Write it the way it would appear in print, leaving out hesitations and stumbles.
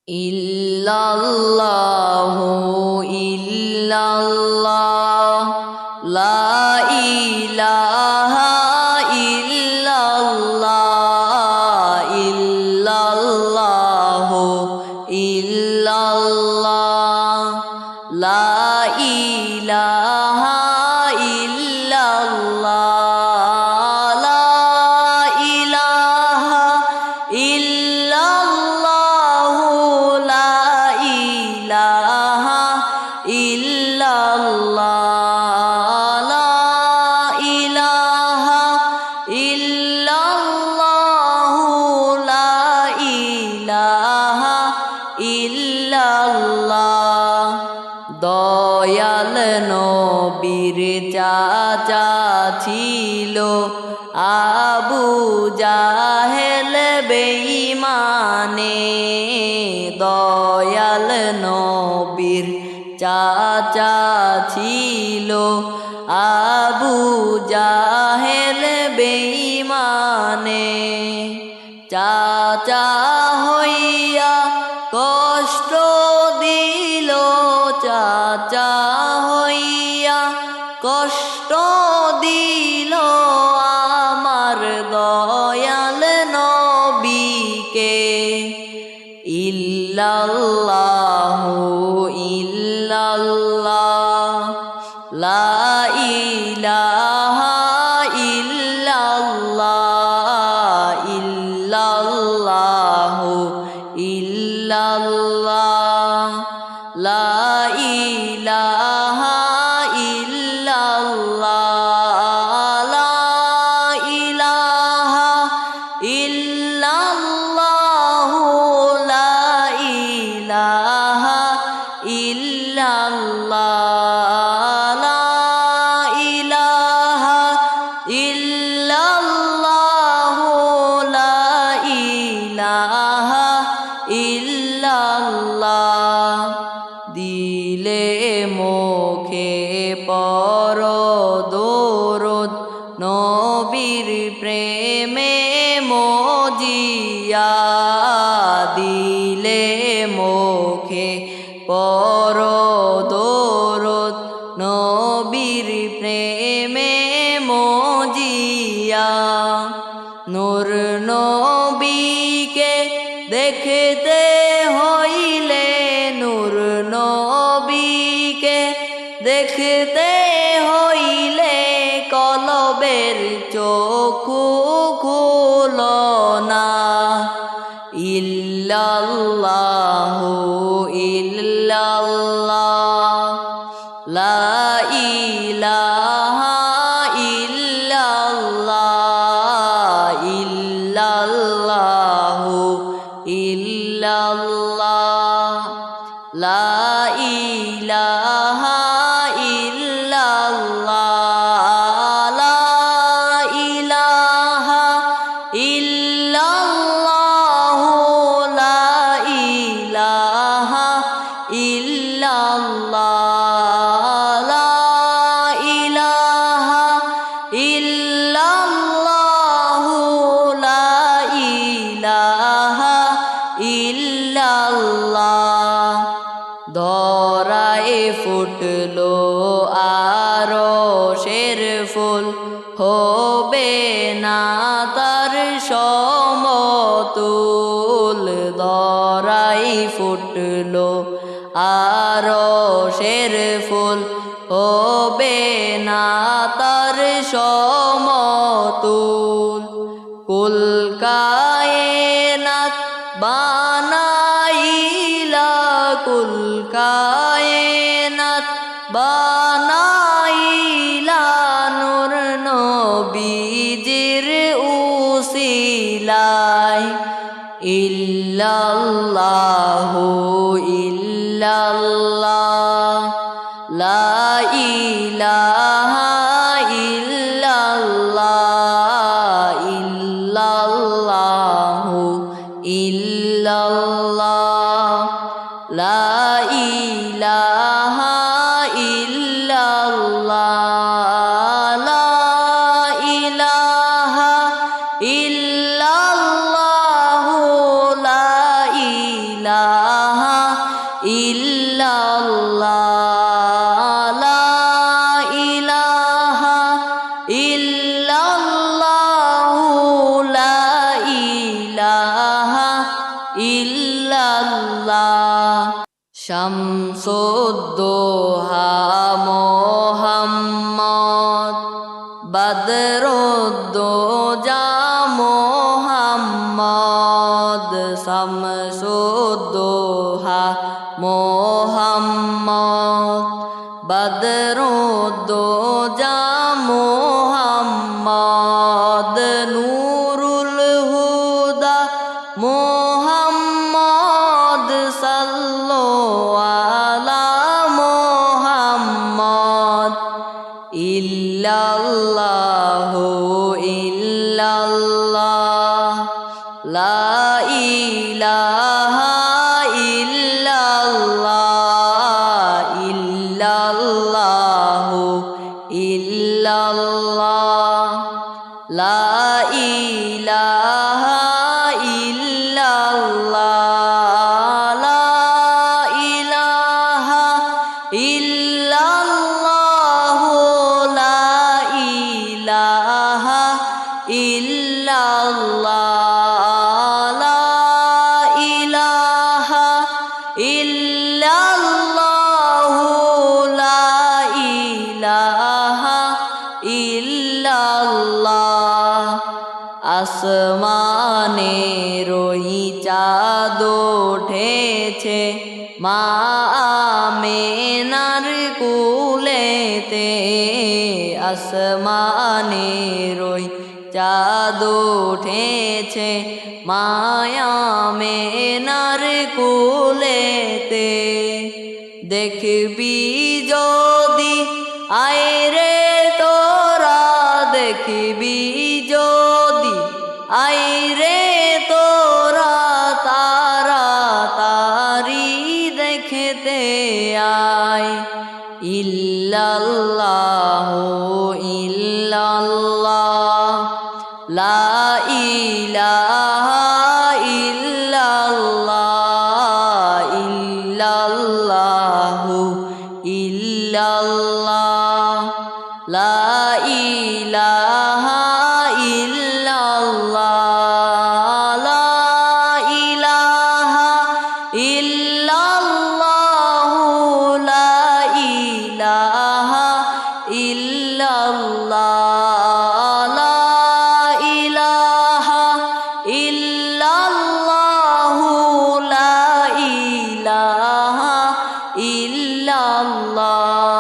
ইল্লাল্লাহু ইল্লাল্লাহ লা ইলাহা ইল্লাল্লাহ ইল্লাল্লাহু ইল্লাল্লাহ লা ইলাহা ইল্লাল্লাহ দয়াল নবীর চাচা ছিল আবু জাহেল বেঈমানে। দয়াল নবীর চাচা ছিল আবু জাহেল বেঈমানে। চাচা হইয়া কষ্ট দিল, চাচা হইয়া কষ্ট দিল আমার দয়াল নবীকে। ইল্লাল্লাহু ইল্লাল্লাহ লা ইলাহা ইল্লাল্লাহ ইল্লাল্লাহু ইল্লাল্লাহ লা ইলাহা ইল্লাল্লাহ লা ইলাহা ইল্লাল্লাহু লা ইলাহা ইল্লাল্লাহ লা ইলাহা ইল্লাল্লাহু লা ইলাহা ইল্লাল্লাহ। দিলে মুখে পর দরুদ নবীর প্রেমে মজিয়া। দিলে মুখে পর দরুদ নবীর প্রেমে মজিয়া। নূর নবীকে দেখতে হইলে, নূর নবীকে দেখতে হইলে কলবের চক্ষু খুলো না। ইল্লাল্লাহু ইল্লাল্লাহ লা ইলাহা ইল্লাল্লাহ ইল্লাল্লাহু ইল্লাল্লাহ লা ইলাহা ইল্লাল্লাহ লা ইলাহা ইল্লাল্লাহু লা ইলাহা ইল্লাল্লাহ লা ইলাহা ইল্লাল্লাহু লা ইলাহা ইল্লাল্লাহ। ধরায় ফুটলো আরশের ফুল, হবে না তার সমতুল। ধরায় ফুটলো আরশের ফুল, হবে না তার সমতুল। কুল কায়নাত বানাইলা, কুল কায়নাত বানাইলা নূর নবীজির উসিলায়। ইল্লাল্লাহু ইল্লাল্লাহ লা ইলাহা ইল্লাল্লাহ ইল্লাল্লাহু ইল্লাল্লাহ লা ইলাহা ইল্লাল্লাহ লা ইলাহা ইল্লাল্লাহু লা ইলাহা ইলাহা ইল্লাল্লাহ লা ইলাহা ইল্লাল্লাহু লা ইলাহা ইল্লাল্লাহ শামসুদ্দোহা মোহাম্মদ বদরুদ্দোজা মোহাম্মদ শামসুদ্দোহা মোহাম্মদ বদরুদ্দোজা মোহাম্মদ নূরুল হুদা মোহাম্মদ সাল্লাল্লাহু আলা মোহাম্মদ ইল্লাল্লাহু ইল্লাল্লাহ লা ইলাহা ইল্লাল্লাহ ইল্লাল্লাহু ইল্লাল্লাহ লা ইলাহা ইল্লাল্লাহ লা ইলাহা ইল্লাল্লাহু লা ইলাহা ইল্লাল্লাহ লা ইলাহা ইল্লাল্লাহু লা ইলাহা ইল্লাল্লাহ আসমানে রই চাঁদ উঠেছে মা আমেনার কুলেতে আসমানে রই চাঁদ উঠেছে মায়া আমেনার কুলেতে দেখবি যদি আয় রে তোরা দেখবি যদি আয় রে তোরা তারা তারি দেখতে আয় ইল্লাল্লাহু ইল্লাল্লাহ লা ইলাহা ইল্লাল্লাহ ইল্লাল্লাহু ইল্লাল্লাহ লা ইলাহা ইল্লাল্লাহ লা ইলাহা ইল্লাল্লাহু লা ইলাহা ইল্লাল্লাহ লা ইলাহা ইল্লাল্লাহু লা ইলাহা ইল্লাল্লাহ